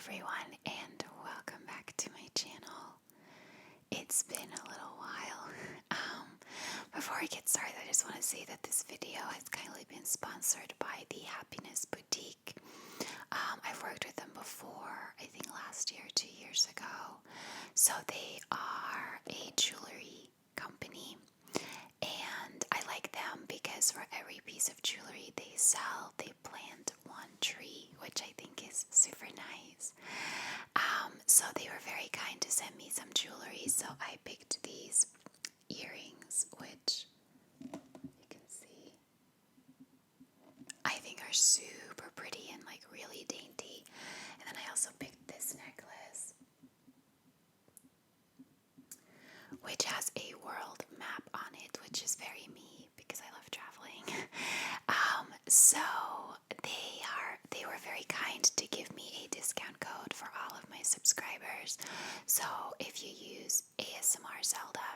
everyone, and welcome back to my channel. It's been a little while. Before I get started, I just want to say that this video has kindly been sponsored by the Happiness Boutique. I've worked with them before, I think last year, 2 years ago. So they are a jewelry company, and I like them because for every piece of jewelry they sell, they plant one tree, which I think is super nice. So they were very kind to send me some jewelry, so I picked these earrings, which you can see I think are super pretty and like really dainty. And then I also picked this necklace, which has a world map on it, which is very me because I love traveling. So they were very kind to give me a discount code for all of my subscribers. So if you use ASMR Zelda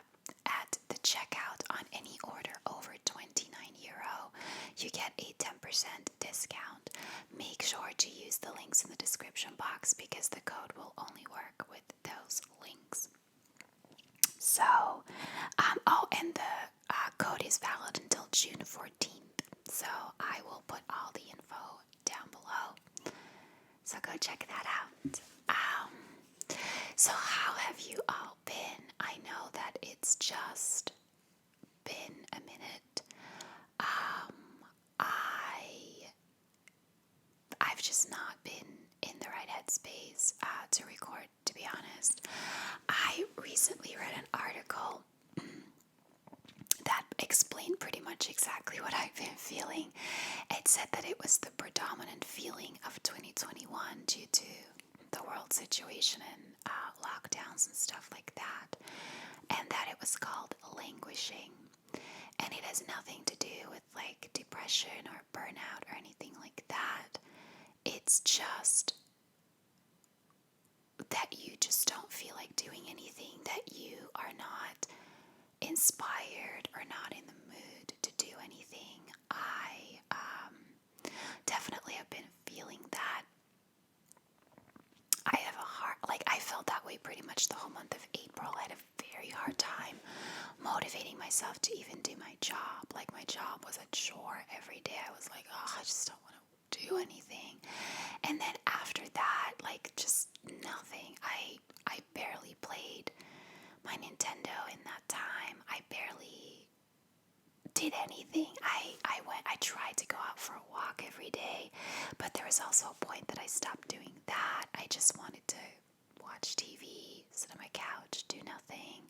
at the checkout on any order over €29, you get a 10% discount. Make sure to use the links in the description box because the code will only work with those links. So, and the code is valid until June 14th. So I will put all the info down below. So go check that out. So how have you all been? I know that it's just been a minute. I've just not been in the right headspace to record, to be honest. I recently read an article that explained pretty much exactly what I've been feeling. It said that it was the predominant feeling of 2021 due to the world situation and lockdowns and stuff like that, and that it was called languishing. And it has nothing to do with like depression or burnout or anything like that. It's just that you just don't feel like doing anything, that you are not inspired or not in the mood to do anything. I definitely have been feeling that. I have a hard, I felt that way pretty much the whole month of April. I had a very hard time motivating myself to even do my job. Like, my job was a chore every day. I was like, oh, I just don't want to do anything. And then after that, just nothing. I barely played my Nintendo in that time. I barely did anything. I tried to go out for a walk every day, but there was also a point that I stopped doing that. I just wanted to watch TV, sit on my couch, do nothing.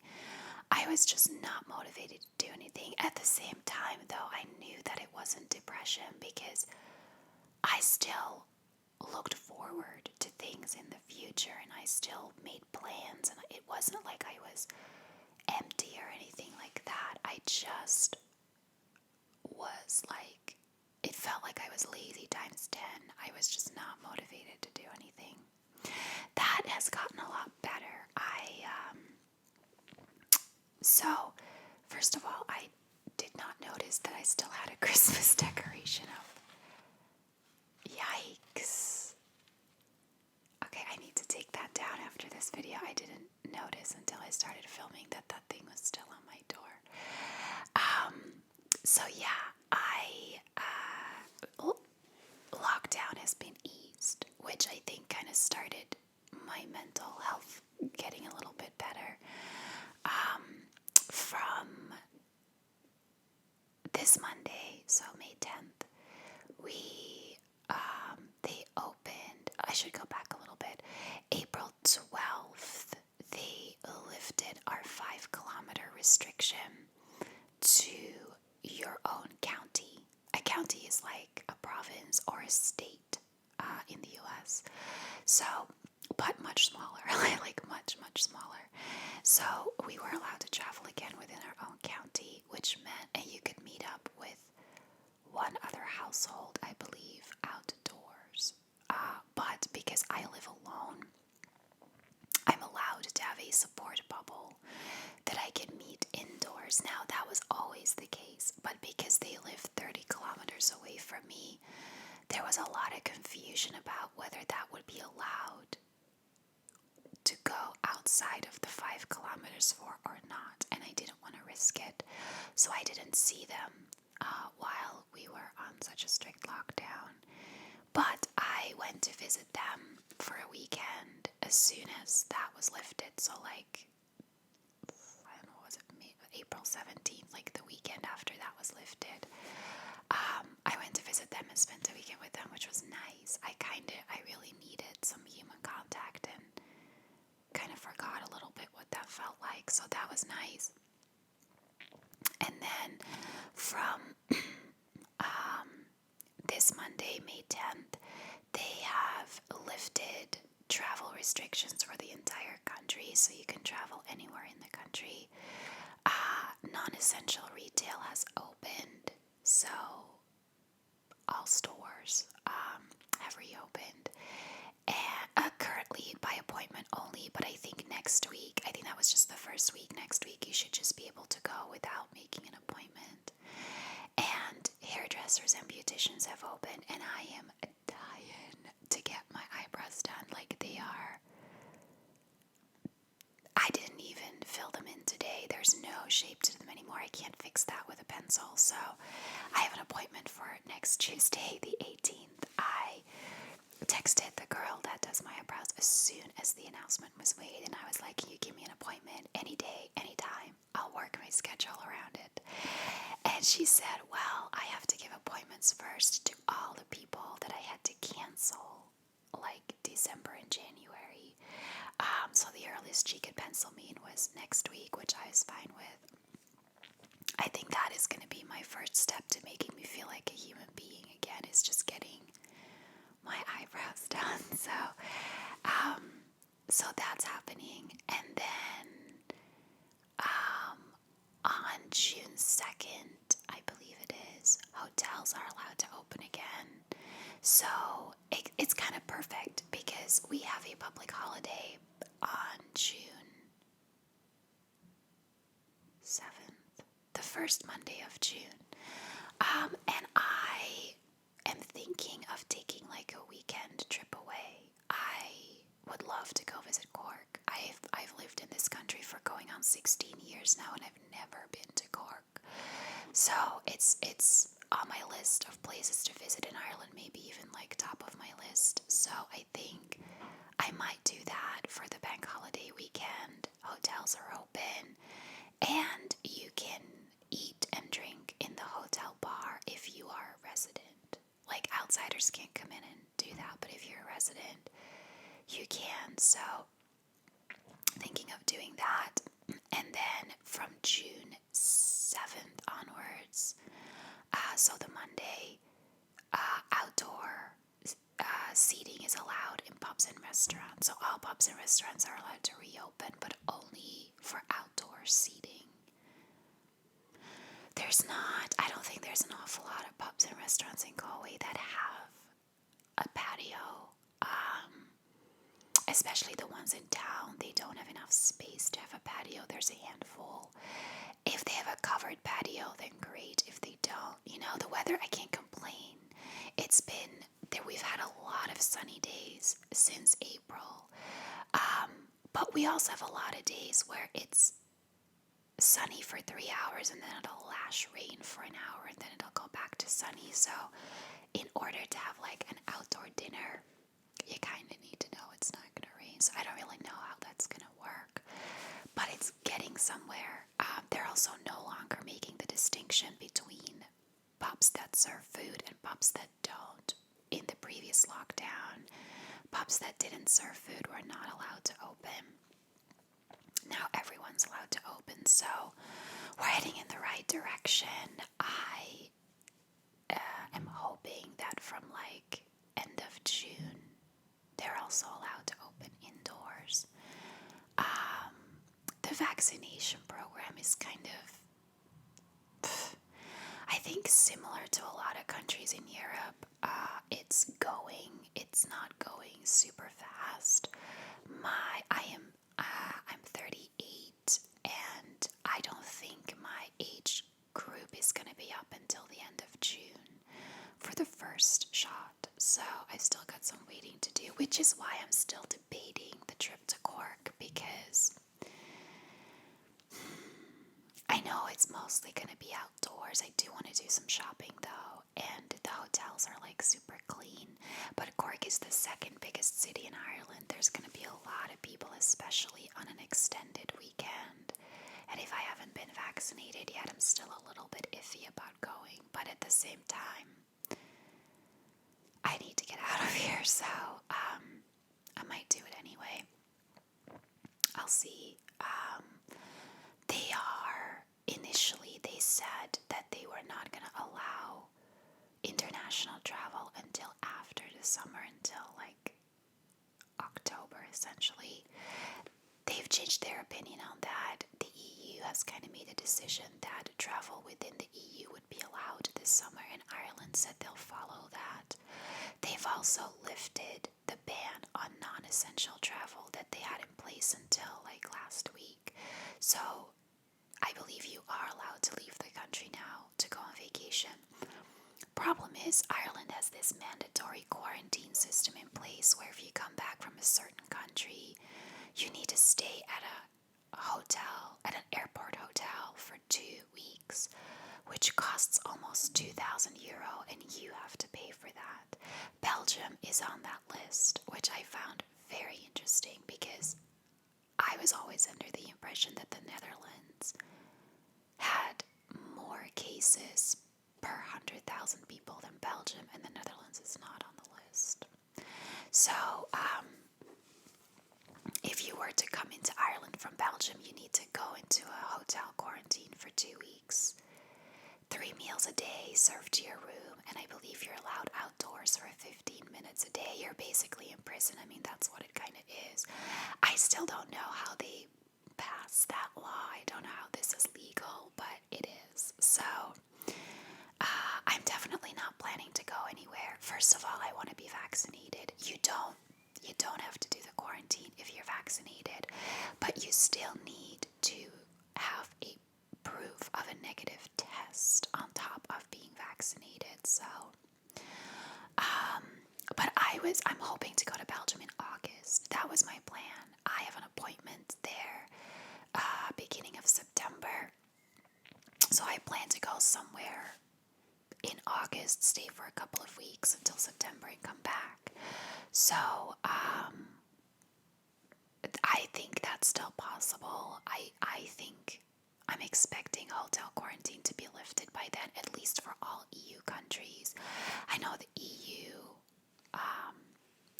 I was just not motivated to do anything. At the same time, though, I knew that it wasn't depression because I still looked forward to things in the future and I still made plans, and it wasn't like I was empty or anything like that. I just was like, it felt like I was lazy times 10. I was just not motivated to do anything. That has gotten a lot better. So first of all, I did not notice that I still had a Christmas decoration up. Yikes. Okay, I need to take that down after this video. I didn't notice until I started filming that thing was still on my door. So yeah, lockdown has been eased, which I think kind of started my mental health getting a little bit better. From this Monday, so May 10th, they opened, I should go back a little bit, April 12th, they lifted our 5-kilometer restriction to your own county. A county is like a province or a state in the US. So, but much smaller, like much, much smaller. So we were allowed to travel again within our own county, which meant, and you could meet up with one other household, I believe, outdoors. But because I live alone, I'm allowed to have a support bubble that I can meet indoors. Now, that was always the case, but because they live 30 kilometers away from me, there was a lot of confusion about whether that would be allowed outside of the 5 kilometers for or not, and I didn't want to risk it, so I didn't see them while we were on such a strict lockdown. But I went to visit them for a weekend as soon as that was lifted. So like, I don't know, was it April 17th, like the weekend after that was lifted. I went to visit them and spent a weekend with them, which was nice. I really needed some human contact and kind of forgot a little bit what that felt like. So that was nice. And then from this Monday, May 10th, they have lifted travel restrictions for the entire country, so you can travel anywhere in the country. Non-essential retail has opened, so all stores have reopened. And currently by appointment only, but I think next week, I think that was just the first week, next week you should just be able to go without making an appointment. And hairdressers and beauticians have opened, and I am dying to get my eyebrows done. Like, they are, I didn't even fill them in today. There's no shape to them anymore. I can't fix that with a pencil. So I have an appointment for next Tuesday, the 18th. I texted the girl that does my eyebrows as soon as the announcement was made, and I was like, can you give me an appointment any day, anytime? I'll work my schedule around it. And she said, well, I have to give appointments first to all the people that I had to cancel, like December and January. So the earliest she could pencil me in was next week, which I was fine with. I think that is going to be my first step to making me feel like a human being again, is just getting my eyebrows done. So that's happening. And then on June 2nd, I believe it is, hotels are allowed to open again. So it's kind of perfect because we have a public holiday on June 7th, the first Monday of June. And I am thinking of taking like a weekend trip away. I would love to go visit Cork. I've lived in this country for going on 16 years now, and I've never been to Cork. So it's on my list of places to visit in Ireland, maybe even like top of my list. So I think I might do that for the bank holiday weekend. Hotels are open, and you can eat and drink in the hotel bar if you are a resident. Like, outsiders can't come in and do that, but if you're a resident, you can. So thinking of doing that. And then from June 7th onwards, so the Monday, outdoor seating is allowed in pubs and restaurants. So all pubs and restaurants are allowed to reopen, but only for outdoor seating. I don't think there's an awful lot of pubs and restaurants in Galway that have a patio. Especially the ones in town, they don't have enough space to have a patio. There's a handful. If they have a covered patio, then great. If they don't, the weather, I can't complain. It's been there. We've had a lot of sunny days since April. But we also have a lot of days where it's sunny for 3 hours and then it'll lash rain for an hour and then it'll go back to sunny. So in order to have like an outdoor dinner, you kind of need to know it's not going to rain. So I don't really know how that's going to work, but it's getting somewhere. They're also no longer making the distinction between pubs that serve food and pubs that don't. In the previous lockdown, pubs that didn't serve food were not allowed to open. Now everyone's allowed to open, so we're heading in the right direction. I am hoping that from like end of June, they're also allowed to open indoors. The vaccination program is kind of, I think, similar to a lot of countries in Europe. It's not going super fast. I'm 38, and I don't think my age group is going to be up until the end of June for the first shot. So I've still got some waiting to do, which is why I'm still debating the trip to Cork, because know it's mostly going to be outdoors. I do want to do some shopping though, and the hotels are like super clean. But Cork is the second biggest city in Ireland. There's going to be a lot of people, especially on an extended weekend. And if I haven't been vaccinated yet, I'm still a little bit iffy about going. But at the same time, I need to get out of here, so I might do it anyway. I'll see. Initially they said that they were not going to allow international travel until after the summer, until like October essentially. They've changed their opinion on that. The EU has kind of made a decision that travel within the EU would be allowed this summer, and Ireland said they'll follow that. They've also lifted the ban on non-essential travel that they had in place until like last week. So I believe you are allowed to leave the country now to go on vacation. Problem is, Ireland has this mandatory quarantine system in place where if you come back from a certain country, you need to stay at a hotel, at an airport hotel for 2 weeks, which costs almost €2,000, and you have to pay for that. Belgium is on that list, which I found very interesting because I was always under the impression that the Netherlands had more cases per 100,000 people than Belgium, and the Netherlands is not on the list. So, if you were to come into Ireland from Belgium, you need to go into a hotel quarantine for 2 weeks. 3 meals a day served to your room, and I believe you're allowed outdoors for 15 minutes a day. You're basically in prison. I mean, that's what it kind of is. I still don't know how they passed that law. I don't know how this is legal, but it is. So, I'm definitely not planning to go anywhere. First of all, I want to be vaccinated. You don't have to do the quarantine if you're vaccinated, but you still need to have a proof of a negative test on top of being vaccinated. So, but I'm hoping to go to Belgium in August. That was my plan. I have an appointment there, beginning of September. So I plan to go somewhere in August, stay for a couple of weeks until September and come back. So, I think that's still possible. I think I'm expecting hotel quarantine to be lifted by then, at least for all EU countries. I know the EU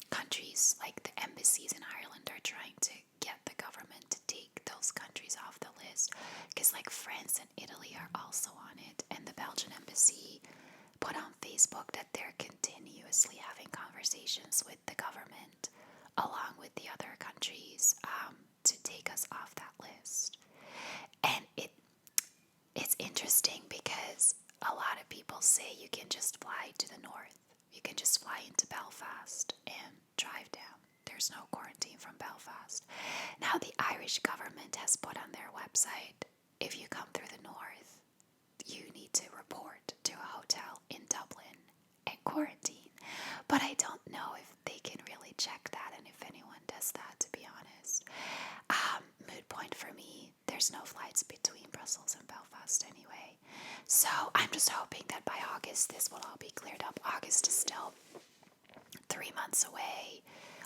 countries, like the embassies in Ireland, are trying to get the government to take those countries off the list, because like France and Italy are also on it, and the Belgian embassy put on Facebook that they're continuously having conversations with the government along with the other countries to take us off that list. And it's interesting because a lot of people say you can just fly to the north. You can just fly into Belfast and drive down. There's no quarantine from Belfast. Now the Irish government has put on their website, if you come through the north, you need to report to a hotel in Dublin and quarantine. But I don't know if they can really check that and if anyone does that, to be honest. Mood point for me, there's no flights between Brussels and Belfast anyway. So I'm just hoping that by August this will all be cleared up. August is still 3 months away.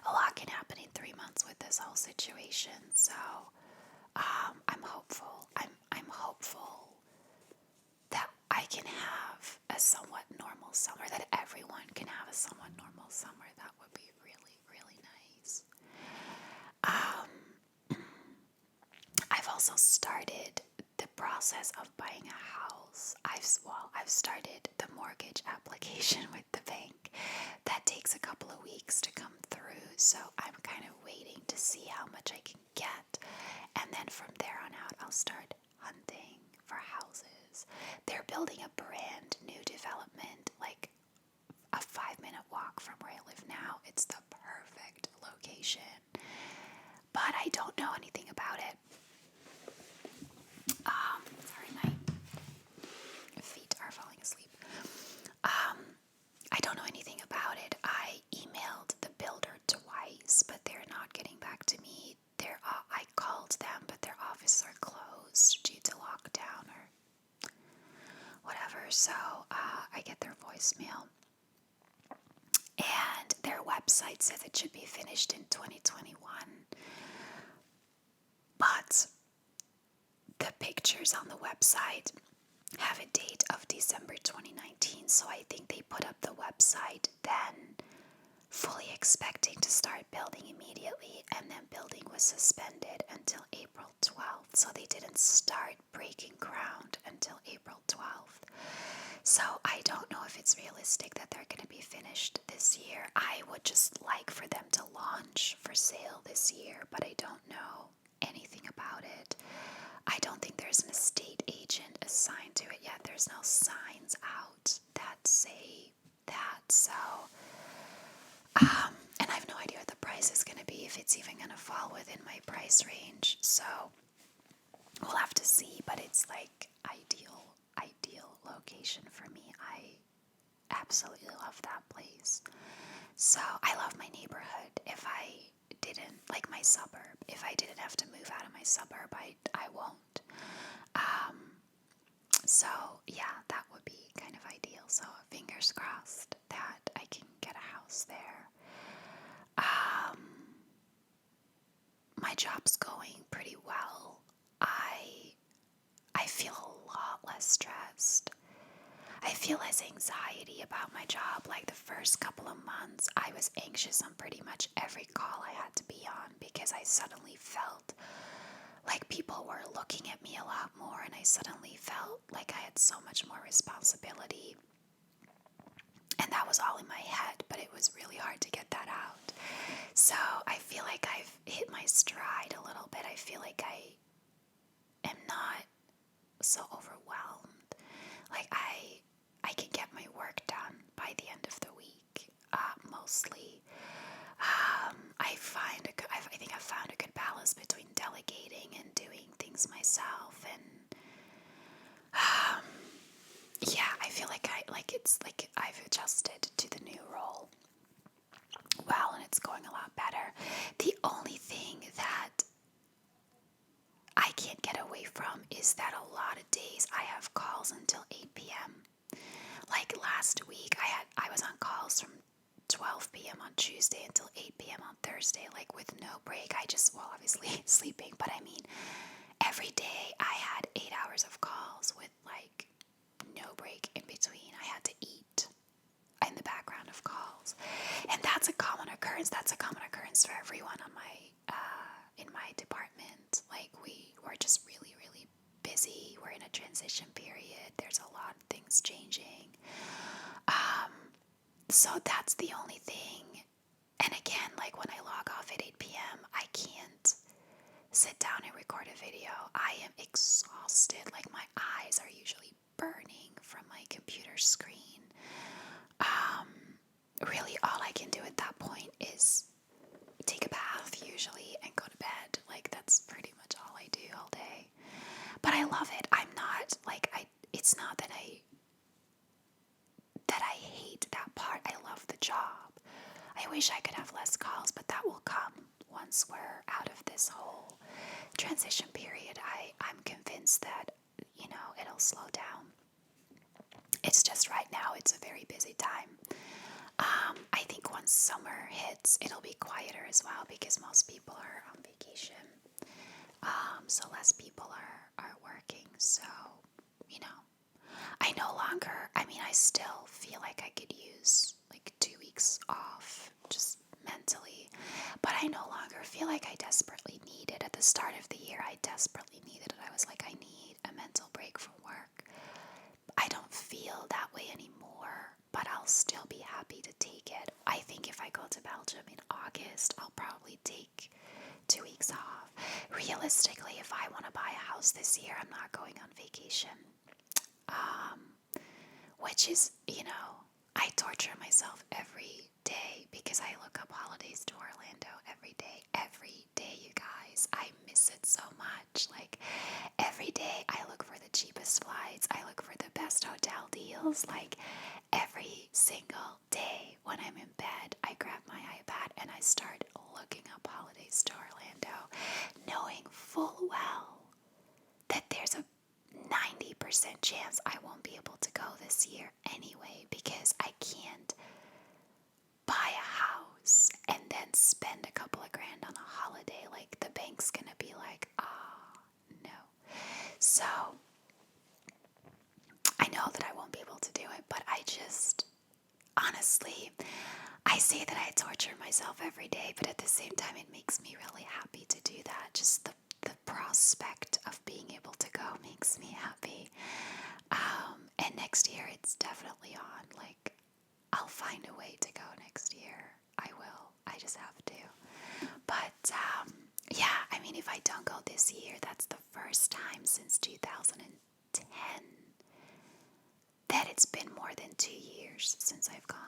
A lot can happen in 3 months with this whole situation. So I'm hopeful. I'm hopeful that I can have a somewhat normal summer, that everyone can have a somewhat normal summer. That would be really, really nice. I've also started the process of buying a house. I've started the mortgage application with the bank. That takes a couple of weeks to come through, so I'm kind of waiting to see how much I can get, and then from there on out I'll start hunting for houses. They're building a brand new development, like a 5-minute walk from where I live now. It's the perfect location, but I don't know anything about it. Sorry, my feet are falling asleep. I don't know anything about it. I emailed the builder twice, but they're not getting back to me. I called them, but their offices are closed due to lockdown or whatever. So I get their voicemail, and their website says it should be finished in 2021. But the pictures on the website have a date of December 2019, so I think they put up the website then fully expecting to start building immediately, and then building was suspended until April 12th, so they didn't start breaking ground until April 12th. So I don't know if it's realistic that they're going to be finished this year. I would just like for them to launch for sale this year, but I don't know anything about it. I don't think there's an estate agent assigned to it yet. There's no signs out that say that. So, and I have no idea what the price is going to be, if it's even going to fall within my price range. So we'll have to see, but it's like ideal location for me. I absolutely love that place. So I love my neighborhood. If I didn't, like my suburb, if I didn't have to move out of my suburb, I won't. So yeah, that would be kind of ideal. So fingers crossed that I can get a house there. My job's going pretty well. I feel a lot less stressed. I feel less anxiety about my job. Like the first couple of months, I was anxious on pretty much every call I had to be on, because I suddenly felt like people were looking at me a lot more, and I suddenly felt like I had so much more responsibility. And that was all in my head, but it was really hard to get that out. So I feel like I've hit my stride a little bit. I feel like I am not so overwhelmed. Like I can get my work done by the end of the week, mostly. I think I've found a good balance between delegating and doing things myself, and yeah, I feel like it's like I've adjusted to the new role well, and it's going a lot better. The only thing that I can't get away from is that a lot of days I have calls until 8 p.m. Like last week, I was on calls from 12 p.m. on Tuesday until 8 p.m. on Thursday, like with no break. Obviously sleeping, but I mean, every day I had 8 hours of calls with like no break in between. I had to eat in the background of calls, and that's a common occurrence. That's a common occurrence for everyone on my in my department. Like we're just really busy. We're in a transition period. There's a lot of things changing. So that's the only thing. And again, like when I log off at 8 p.m., I can't sit down and record a video. I am exhausted. Like my eyes are usually burning from my computer screen. Really all I can do at that point is take a bath usually and go to bed. Like that's pretty much all I do all day. But I love it. I'm not like it's not that I hate that part. I love the job. I wish I could have less calls, but that will come once we're out of this whole transition period. I'm convinced that, it'll slow down. It's just right now it's a very busy time. I think once summer hits, it'll be quieter as well, because most people are on vacation. So less people are working. So, I still feel like I could use like 2 weeks off just mentally, but I no longer feel like I desperately need it. At the start of the year, I desperately needed it. I was like, I need a mental break from work. I don't feel that way anymore, but I'll still be happy to take it. I think if I go to Belgium in August, I'll probably take 2 weeks off. Realistically, if I want to buy a house this year, I'm not going on vacation. Which is, I torture myself every day because I look up holidays to Orlando every day, you guys. I miss it so much. Like, every day I look for the cheapest flights. I look for the best hotel deals. Like, every single day when I'm in bed, I grab my iPad and I start looking up holidays to Orlando, knowing full well that there's a 90% chance I won't be able to this year anyway because I can't buy a house and then spend a couple of grand on a holiday. Like, the bank's gonna be like, no. So I know that I won't be able to do it, but I just, honestly, I say that I torture myself every day, but at the same time, it makes me really happy to do that. Just the prospect of being able to go makes me happy. And next year, it's definitely on. Like, I'll find a way to go next year. I will. I just have to. But, yeah, I mean, if I don't go this year, that's the first time since 2010 that it's been more than 2 years since I've gone.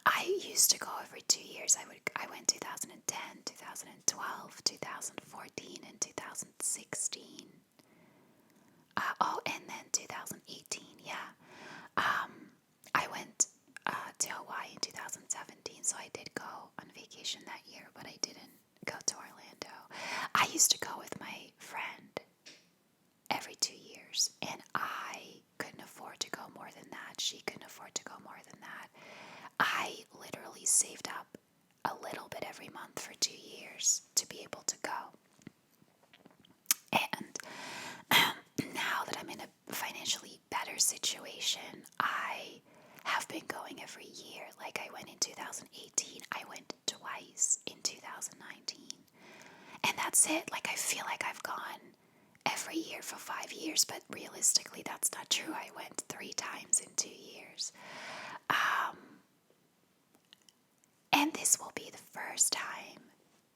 I used to go every 2 years. I went 2010, 2012, 2014, and 2016. And then 2018, yeah. I went to Hawaii in 2017, so I did go on vacation that year, but I didn't go to Orlando. I used to go with my friend every 2 years, and I couldn't afford to go more than that. She couldn't afford to go more than that. I literally saved up a little bit every month for 2 years to be able to go. And now that I'm in a financially better situation, I have been going every year. Like, I went in 2018, I went twice in 2019. And that's it. Like, I feel like I've gone every year for 5 years, but realistically, that's not true. I went 3 times in 2 years. And this will be the first time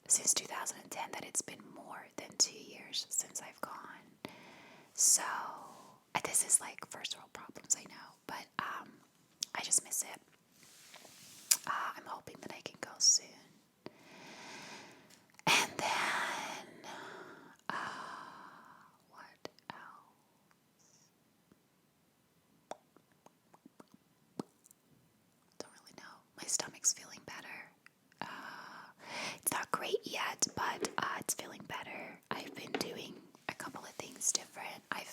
since 2010 that it's been more than 2 years since I've gone. So, this is like first world problems, I know, but I just miss it. I'm hoping that I can go soon. And then, what else? Don't really know. My stomach's feeling better. It's not great yet, but it's feeling better. I've been doing a couple of things different.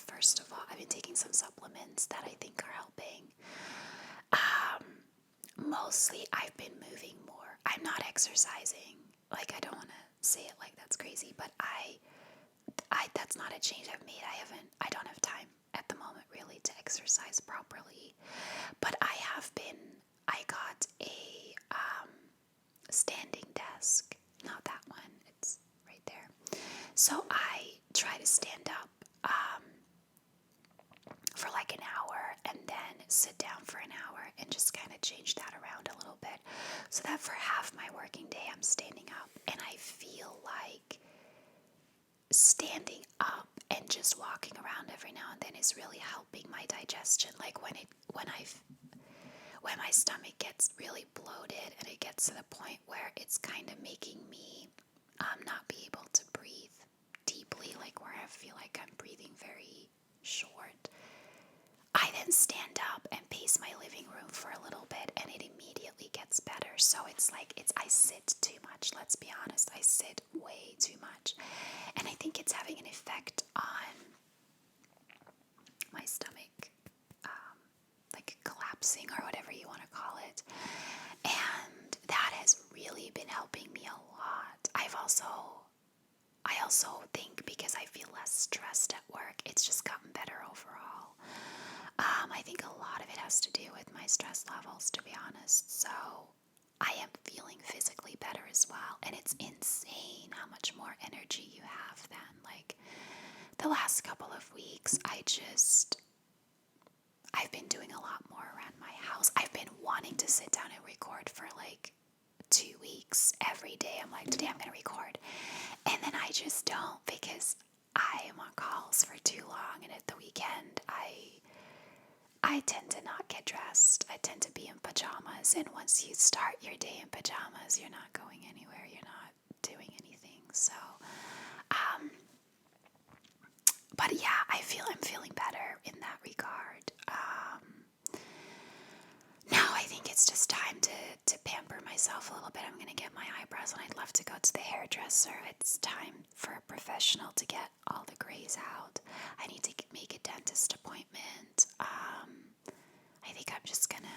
First of all, I've been taking some supplements that I think are helping. Mostly, I've been moving more. I'm not exercising. Like, I don't want to say it like that's crazy, but I that's not a change I've made. I don't have time at the moment really to exercise properly. But I got a standing desk. Not that one. It's right there. So I try to stand up for like an hour and then sit down for an hour and just kind of change that around a little bit so that for half my working day I'm standing up, and I feel like standing up and just walking around every now and then is really helping my digestion. Like when my stomach gets really bloated and it gets to the point where it's kind of making me not be able to breathe deeply, like where I feel like I'm breathing very short, I then stand up and pace my living room for a little bit, and it immediately gets better. So it's like I sit too much. Let's be honest, I sit way too much, and I think it's having an effect on my stomach, like collapsing or whatever you want to call it. And that has really been helping me a lot. I also think because I feel less stressed at work, it's just gotten better overall. I think a lot of it has to do with my stress levels, to be honest. So I am feeling physically better as well. And it's insane how much more energy you have then. Like the last couple of weeks, I've been doing a lot more around my house. I've been wanting to sit down and record for like 2 weeks every day. I'm like, today I'm going to record. And then I just don't, because I am on calls for too long. And at the weekend, I tend to not get dressed. I tend to be in pajamas. And once you start your day in pajamas, you're not going anywhere. You're not doing anything. So, but yeah, I'm feeling better in that regard. Now I think it's just time to pamper myself a little bit. I'm going to get my eyebrows, and I'd love to go to the hairdresser. It's time for a professional to get all the grays out. I need to make a dentist appointment. I think I'm just gonna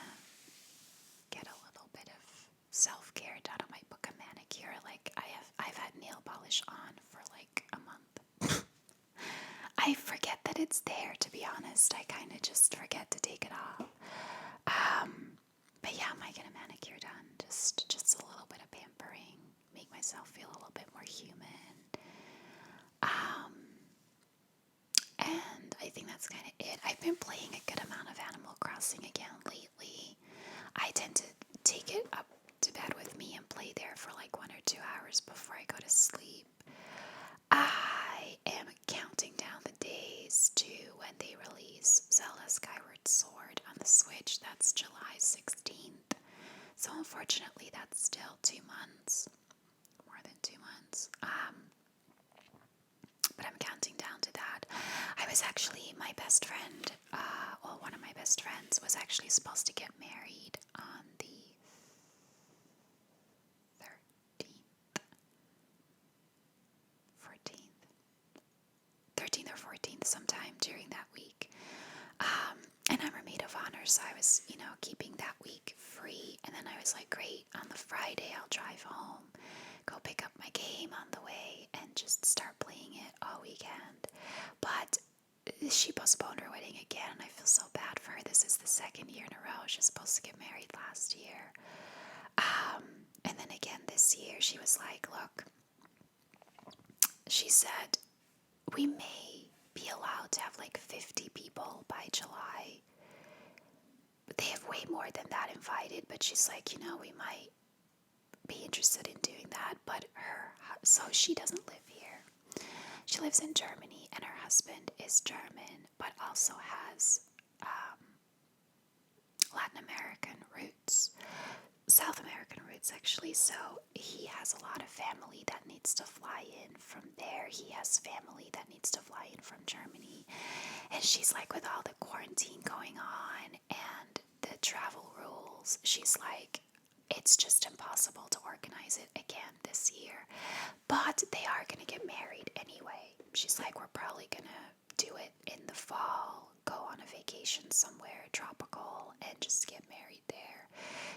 get a little bit of self-care done. I might book a manicure. Like I've had nail polish on for like a month. I forget that it's there, to be honest. I kind of just forget to take it off. But yeah, I might get a manicure done. Just a little bit of pampering, make myself feel a little bit more human. And I think that's kind of it. I've been playing a good amount of Animal Crossing again lately. I tend to take it up to bed with me and play there for like 1 or 2 hours before I go to sleep. I am counting down the days to when they release Zelda Skyward Sword on the Switch. That's July 16th. So unfortunately, that's still 2 months. More than 2 months. But I'm counting down to that. I was actually, my best friend, one of my best friends was actually supposed to get married on the 13th or 14th, sometime during that week. And I'm her maid of honor, so I was, keeping that week free. And then I was like, great, on the Friday I'll drive home, go pick up my game on the way, and just start playing it all weekend. But she postponed her wedding again, and I feel so bad for her. This is the 2nd year in a row. She was supposed to get married last year. And then again this year, she was like, look, she said, we may be allowed to have like 50 people by July. But they have way more than that invited, but she's like, we might be interested in doing that. But so she doesn't live here. She lives in Germany, and her husband is German, but also has Latin American roots. South American roots, actually. So he has a lot of family that needs to fly in from there. He has family that needs to fly in from Germany. And she's like, with all the quarantine going on and the travel rules, she's like, it's just impossible to organize it again this year. But they are going to get married anyway. She's like, we're probably going to do it in the fall, go on a vacation somewhere tropical, and just get married there.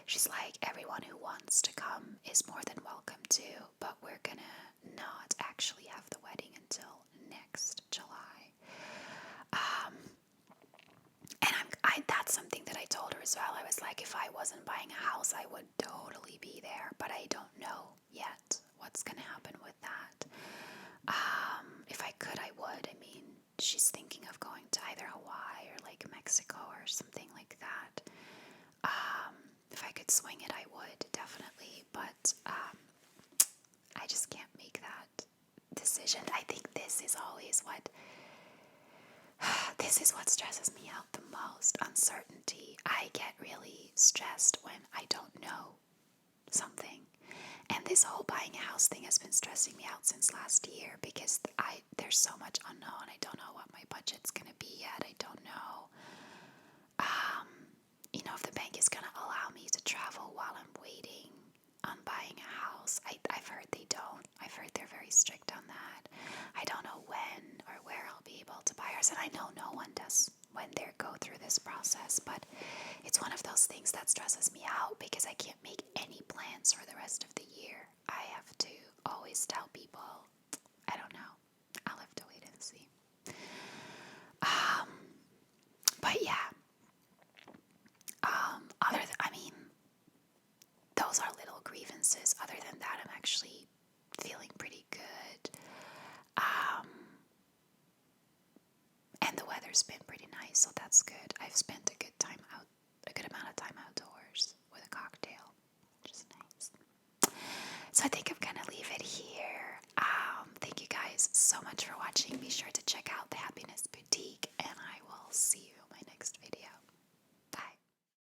She's like, everyone who wants to come is more than welcome to, but we're going to not actually have the wedding until next July. And that's something that I told her as well. I was like, if I wasn't buying a house, I would totally be there, but I don't know yet what's going to happen with that. If I could, I would. I mean, she's thinking of going to either Hawaii or like Mexico or something like that. If I could swing it, I would, definitely, but I just can't make that decision. I think this is what stresses me out the most, uncertainty. I get really stressed when I don't know something. And this whole buying a house thing has been stressing me out since last year because there's so much unknown. I don't know what my budget's going to be yet. I don't know, if the bank is going to allow me to travel while I'm waiting on buying a house. I've heard they don't. I've heard they're very strict on that. I don't know when or where I'll be able to buy ours, and I know no one does when they go through this process, but it's one of those things that stresses me out because I can't make any plans for the rest of the year. I have to always tell people, I don't know. I'll have to wait and see. But yeah. Those are little grievances. Other than that, I'm actually feeling pretty good. And the weather's been pretty nice, so that's good. I've spent a good amount of time outdoors with a cocktail, which is nice. So I think